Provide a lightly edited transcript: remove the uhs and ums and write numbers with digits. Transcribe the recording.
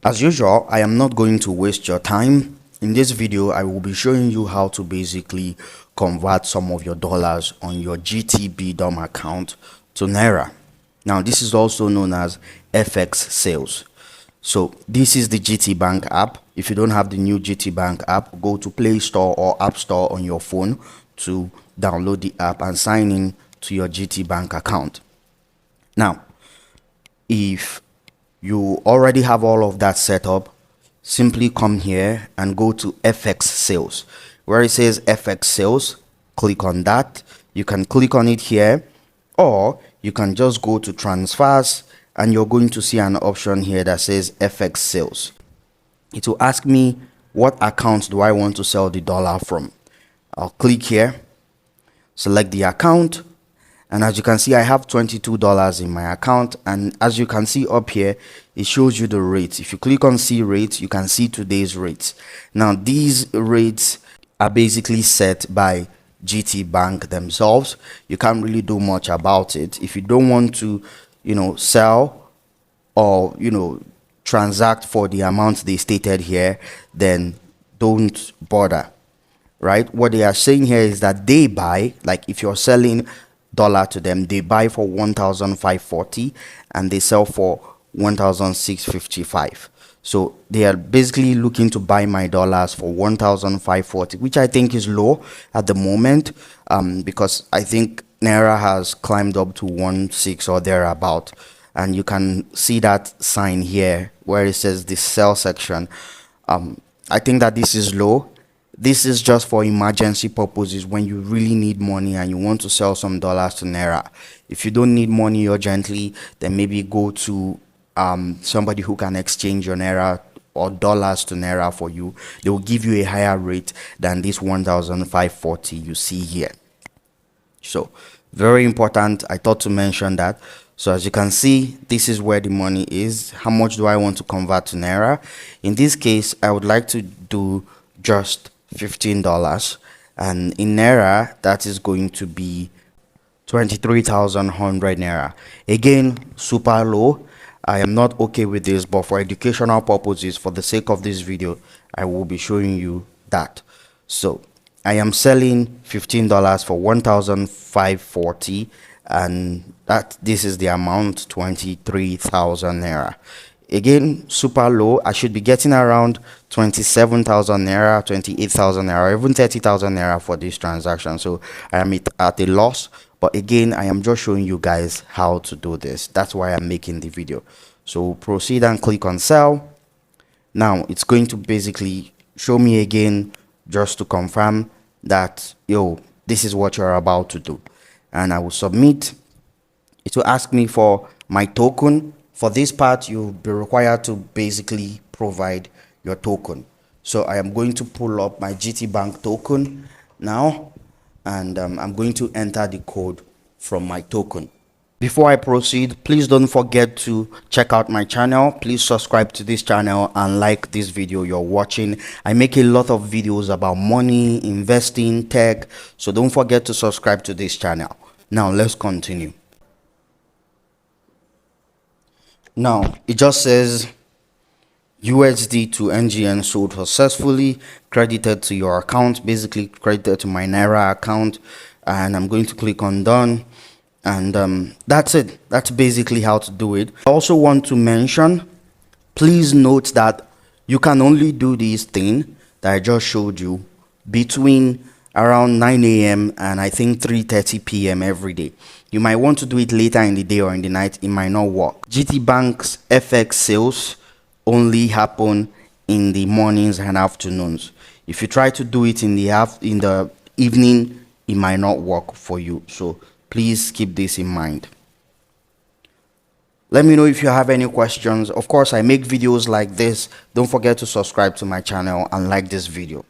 As usual, I am not going to waste your time. In this video, I will be showing you how to basically convert some of your dollars on your GTB account to Naira. Now, this is also known as FX sales. So this is the GTBank app. If you don't have the new GTBank app, go to Play Store or App Store on your phone to download the app and sign in to your GTBank account. Now, if you already have all of that set up, simply come here and go to FX sales. Where it says FX sales, click on that. You can click on it here, or you can just go to transfers and you're going to see an option here that says FX sales. It will ask me what account do I want to sell the dollar from. I'll click here, select the account, and as you can see, I have $22 in my account, and as you can see up here, it shows you the rates. If you click on see rates, you can see today's rates. Now these rates are basically set by GTBank themselves. You can't really do much about it. If you don't want to sell or transact for the amount they stated here, then don't bother. Right? What they are saying here is that they buy, like if you're selling dollar to them, they buy for 1,540 and they sell for 1,655. So they are basically looking to buy my dollars for 1,540, which I think is low at the moment, because I think Naira has climbed up to 1.6 or thereabout, and you can see that sign here where it says the sell section. I think that this is low. This is just for emergency purposes when you really need money and you want to sell some dollars to Naira. If you don't need money urgently, then maybe go to somebody who can exchange your Naira or dollars to Naira for you. They will give you a higher rate than this 1,540 you see here. So very important. I thought to mention that. So as you can see, this is where the money is. How much do I want to convert to Naira? In this case, I would like to do just $15, and in Naira that is going to be 23,100 Naira. Again, super low. I am not okay with this, but for educational purposes, for the sake of this video, I will be showing you that. So I am selling $15 for 1,540, and this is the amount, 23,000 Naira. Again, super low. I should be getting around 27,000 Naira, 28,000 Naira, even 30,000 Naira for this transaction. So I am at a loss. But again, I am just showing you guys how to do this. That's why I'm making the video. So proceed and click on sell. Now it's going to basically show me again just to confirm that, this is what you're about to do. And I will submit. It will ask me for my token. For this part, you'll be required to basically provide your token. So I am going to pull up my GTBank token now, and I'm going to enter the code from my token. Before I proceed, please don't forget to check out my channel. Please subscribe to this channel and like this video you're watching. I make a lot of videos about money, investing, tech, so don't forget to subscribe to this channel. Now let's continue. Now it just says USD to NGN sold successfully, credited to your account, basically credited to my Naira account, and I'm going to click on done, and that's it. That's basically how to do it. I also want to mention, please note that you can only do this thing that I just showed you between around 9 a.m. and I think 3:30 p.m. every day. You might want to do it later in the day or in the night. It might not work. GTBank's FX sales only happen in the mornings and afternoons. If you try to do it in the evening, it might not work for you. So please keep this in mind. Let me know if you have any questions. Of course, I make videos like this. Don't forget to subscribe to my channel and like this video.